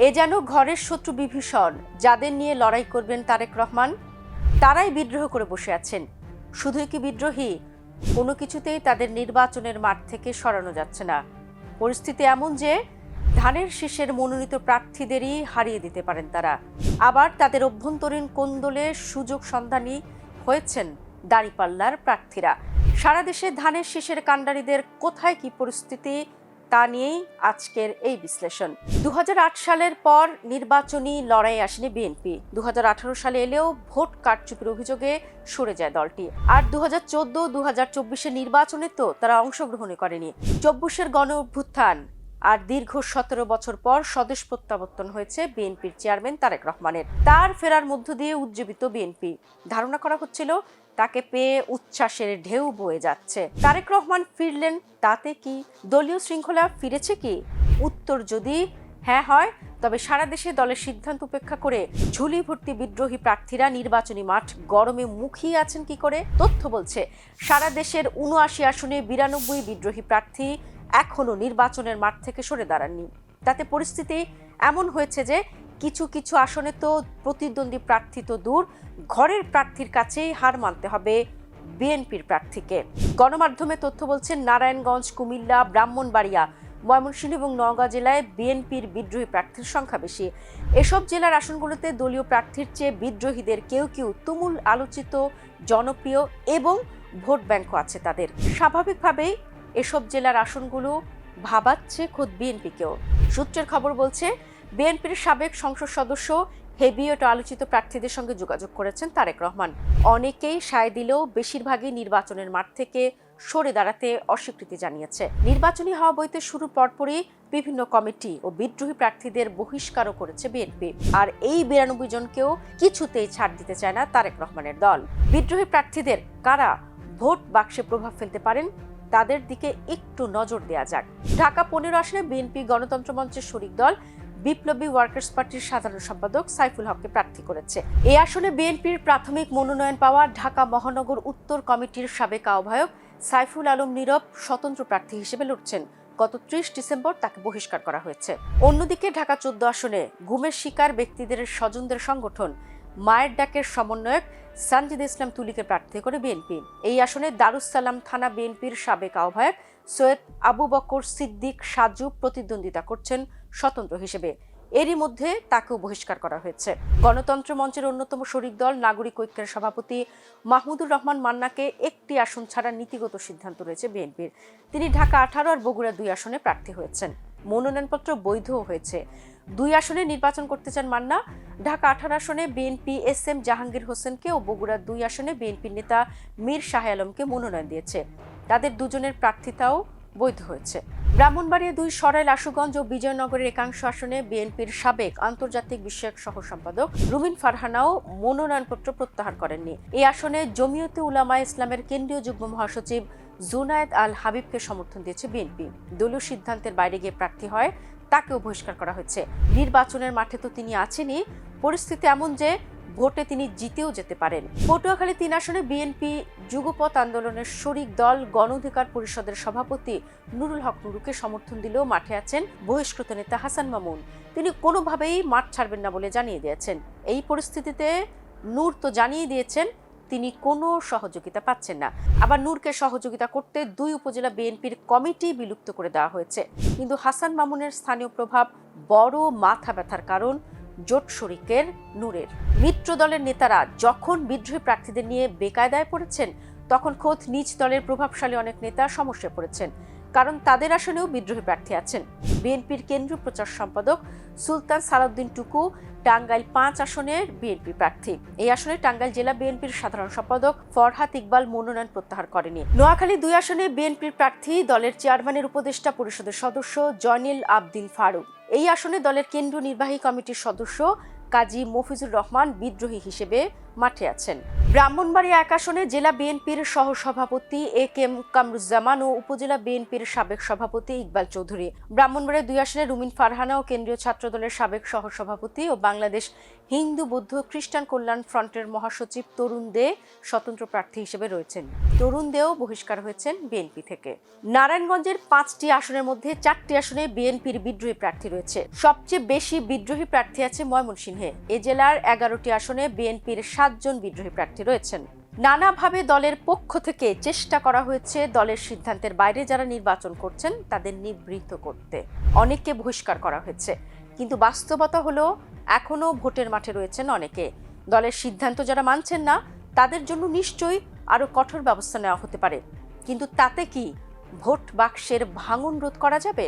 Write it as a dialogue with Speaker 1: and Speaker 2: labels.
Speaker 1: এ যেন ঘরের শত্রু বিভীষণ, যাদের নিয়ে লড়াই করবেন তারেক রহমান, তারাই বিদ্রোহ করে বসে আছেন। শুধুই কি বিদ্রোহী, কোনো কিছুতেই তাদের নির্বাচনের মাঠ থেকে সরানো যাচ্ছে না। পরিস্থিতি এমন যে ধানের শীষের মনোনীত প্রার্থীদেরই হারিয়ে দিতে পারেন তারা। আবার তাদের অভ্যন্তরীণ কোন্দলে সুযোগ সন্ধানী হয়েছেন দাঁড়িপাল্লার প্রার্থীরা। সারা দেশে ধানের শীষের কাণ্ডারীদের কোথায় কি পরিস্থিতি, তা নিয়েই আজকের এই বিশ্লেষণ। 2008 সালের পর নির্বাচনী লড়াই আসেনি বিএনপি। 2018 সালে এলেও ভোট কারচুপির অভিযোগে সরে যায় দলটি। আর 2014-2024 নির্বাচনে তো তারা অংশগ্রহণই করেনি। 24-এর গণ অভ্যুত্থান আর দীর্ঘ 17 বছর পর স্বদেশ প্রত্যাবর্তন হয়েছে বিএনপির চেয়ারম্যান তারেক রহমানের। তার ফেরার মধ্য দিয়ে উজ্জীবিত বিএনপি। ধারণা করা হচ্ছিল তাকে পেয়ে উচ্ছ্বাসের ঢেউ বয়ে যাচ্ছে। তারেক রহমান ফিরলেন, তাতে কি দলীয় শৃঙ্খলা ফিরেছে কি? উত্তর যদি হ্যাঁ হয়, তবে সারা দেশে দলের সিদ্ধান্ত উপেক্ষা করে ঝুলি ভর্তি বিদ্রোহী প্রার্থীরা নির্বাচনী মাঠ গরমে মুখিয়ে আছেন কি করে? তথ্য বলছে সারা দেশের 79 আসনে 92 বিদ্রোহী প্রার্থী এখনো নির্বাচনের মাঠ থেকে সরে দাঁড়াননি। তাতে পরিস্থিতি এমন হয়েছে যে কিছু কিছু আসনে তো প্রতিদ্বন্দ্বী প্রার্থী তো দূর, ঘরের প্রার্থীর কাছেই হার মানতে হবে বিএনপির প্রার্থীকে। গণমাধ্যমে তথ্য বলছে নারায়ণগঞ্জ, কুমিল্লা, ব্রাহ্মণবাড়িয়া, ময়মনসিংহ এবং নওগাঁ জেলায় বিএনপির বিদ্রোহী প্রার্থীর সংখ্যা বেশি। এসব জেলার আসনগুলোতে দলীয় প্রার্থীর চেয়ে বিদ্রোহীদের কেউ কেউ তুমুল আলোচিত, জনপ্রিয় এবং ভোট ব্যাংকও আছে তাদের। স্বাভাবিকভাবেই এসব জেলার আসনগুলো ভাবাচ্ছে খোদ বিএনপিকেও। সূত্রের খবর বলছে বিএনপির সাবেক সংসদ সদস্য হেভিয়েট আলোচিত প্রার্থীদের সঙ্গে যোগাযোগ করেছেন তারেক রহমান। অনেকেই সায় দিলেও বেশিরভাগই নির্বাচনের মাঠ থেকে সরে দাঁড়াতে অস্বীকৃতি জানিয়েছে। নির্বাচনী হাওয়া বইতে শুরু পরপরই বিভিন্ন কমিটি ও বিদ্রোহী প্রার্থীদের বহিষ্কারও করেছে বিএনপি। আর এই 92 জনকেও কিছুতেই ছাড় দিতে চায় না তারেক রহমানের দল। বিদ্রোহী প্রার্থীদের কারা ভোট বাক্সে প্রভাব ফেলতে পারেন, তাদের দিকে একটু নজর দেয়া যাক। ঢাকা 15 আসনে বিএনপি গণতন্ত্র মঞ্চের শরিক দল বিপ্লবী ওয়ার্কার্স পার্টির সাধারণ সম্পাদক সাইফুল হককে প্রার্থী করেছে। এই আসনে বিএনপির প্রাথমিক মনোনয়ন পাওয়া ঢাকা মহানগর উত্তর কমিটির সাবেক আহ্বায়ক সাইফুল আলম নীরব স্বতন্ত্র প্রার্থী হিসেবে লড়ছেন। গত 30 ডিসেম্বর তাকে বহিষ্কার করা হয়েছে। অন্যদিকে ঢাকা 14 আসনে গুমের শিকার ব্যক্তিদের স্বজনদের সংগঠন মায়ের ডাকের সমন্বয়ক সানজিদ ইসলাম তুলিকে প্রার্থী করে বিএনপি। এই আসনে দারুস সালাম থানা বিএনপির সাবেক আহ্বায়ক সৈয়দ আবু বকর সিদ্দিক সাজু প্রতিদ্বন্দ্বিতা করছেন স্বতন্ত্র হিসেবে। এরই মধ্যে তাকেও বহিষ্কার করা হয়েছে। গণতন্ত্র মঞ্চের অন্যতম শরিক দল নাগরিক ঐক্যের সভাপতি মাহমুদুর রহমান মান্নাকে একটি আসন ছাড়া নীতিগত সিদ্ধান্ত রয়েছে বিএনপির। তিনি ঢাকা 18 আর বগুড়া 2 আসনে প্রার্থী হয়েছেন। মনোনয়নপত্র বৈধও হয়েছে। 2 আসনে নির্বাচন করতে চান মান্না। ঢাকা 18 আসনে বিএনপি এস.এম. জাহাঙ্গীর হোসেনকে ও বগুড়া 2 আসনে বিএনপির নেতা মীর শাহ আলমকে মনোনয়ন দিয়েছে। তাদের দুজনের প্রার্থিতাও বৈধ হয়েছে। ব্রাহ্মণবাড়িয়া 2, সরাইল, আশুগঞ্জ ও বিজয়নগরের একাংশ আসনে বিএনপির সাবেক আন্তর্জাতিক বিষয়ক সহ সম্পাদক রুমিন ফারহানাও মনোনয়নপত্র প্রত্যাহার করেননি। এই আসনে জমিয়তে উলামায়ে ইসলামের কেন্দ্রীয় যুগ্ম মহাসচিব জুনায়েদ আল হাবিবকে সমর্থন দিয়েছে বিএনপি। দলীয় সিদ্ধান্তের বাইরে গিয়ে প্রার্থী হয় তাকেও বহিষ্কার করা হয়েছে। নির্বাচনের মাঠে তো তিনি আছেনই, পরিস্থিতি এমন যে ভোটে তিনি জিতেও যেতে পারেন। পটুয়াখালী 3 আসনে বিএনপি যুগপৎ আন্দোলনের শরিক দল গণ অধিকার পরিষদের সভাপতি নুরুল হক নুরুকে সমর্থন দিলেও মাঠে আছেন বহিষ্কৃত নেতা হাসান মামুন। তিনি কোনোভাবেই মাঠ ছাড়বেন না বলে জানিয়ে দিয়েছেন। এই পরিস্থিতিতে নূর তো জানিয়ে দিয়েছেন তিনি কোনো সহযোগিতা পাচ্ছেন না। আবার নূরকে সহযোগিতা করতে 2 উপজেলা বিএনপির কমিটি বিলুপ্ত করে দেওয়া হয়েছে। কিন্তু হাসান মামুনের স্থানীয় প্রভাব বড় মাথা ব্যথার কারণ জোট শরিকের নূরের। মিত্র দলের নেতারা যখন বিদ্রোহী প্রার্থীদের নিয়ে বেকায়দায় পড়েছেন, তখন খোদ নিজ দলের প্রভাবশালী অনেক নেতা সমস্যায় পড়েছেন, কারণ তাদের আসনেও বিদ্রোহী প্রার্থী আছেন। বিএনপির কেন্দ্রীয় প্রচার সম্পাদক সুলতান সালাউদ্দিন টুকু টাঙ্গাইল 5 আসনের বিএনপি প্রার্থী। এই আসনে টাঙ্গাইল জেলা বিএনপির সাধারণ সম্পাদক ফরহাদ ইকবাল মনোনয়ন প্রত্যাহার করেনি। নোয়াখালী 2 আসনে বিএনপির প্রার্থী দলের চেয়ারম্যানের উপদেষ্টা পরিষদের সদস্য জয়নুল আবদিন ফারুক। এই আসনে দলের কেন্দ্রীয় নির্বাহী কমিটির সদস্য কাজী মফিজুর রহমান বিদ্রোহী হিসেবে মাঠে আছেন। ব্রাহ্মণবাড়িয়া 1 আসনে জেলা বিএনপির সহসভাপতি AK কামরুজ্জামান ও উপজেলা বিএনপির সাবেক সভাপতি ইকবাল চৌধুরী, ব্রাহ্মণবাড়িয়া 2 আসনে রুমিন ফারহানা ও কেন্দ্রীয় ছাত্রদলের সাবেক সহসভাপতি ও বাংলাদেশ হিন্দু বৌদ্ধ খ্রিস্টান কল্যাণ ফ্রন্টের মহাসচিব তরুণ দে স্বতন্ত্র প্রার্থী হিসেবে রয়েছেন। তরুণ দেও বহিষ্কার হয়েছেন বিএনপি থেকে। নারায়ণগঞ্জের 5টি আসনের মধ্যে 4টি আসনে বিএনপির বিদ্রোহী প্রার্থী রয়েছে। সবচেয়ে বেশি বিদ্রোহী প্রার্থী আছে ময়মনসিংহে। এ জেলার 11টি আসনে বিএনপির 7 জন বিদ্রোহী প্রার্থী রয়েছেন। নানাভাবে দলের পক্ষ থেকে চেষ্টা করা হয়েছে দলের সিদ্ধান্তের বাইরে যারা নির্বাচন করছেন তাদের নিবৃত্ত করতে। অনেককে বহিষ্কার করা হয়েছে, কিন্তু বাস্তবতা হলো এখনো ভোটের মাঠে রয়েছেন অনেকে। দলের সিদ্ধান্ত যারা মানছেন না তাদের জন্য নিশ্চয়ই আরো কঠোর ব্যবস্থা নেওয়া হতে পারে, কিন্তু তাতে কি ভোট বাক্সের ভাঙন রোধ করা যাবে?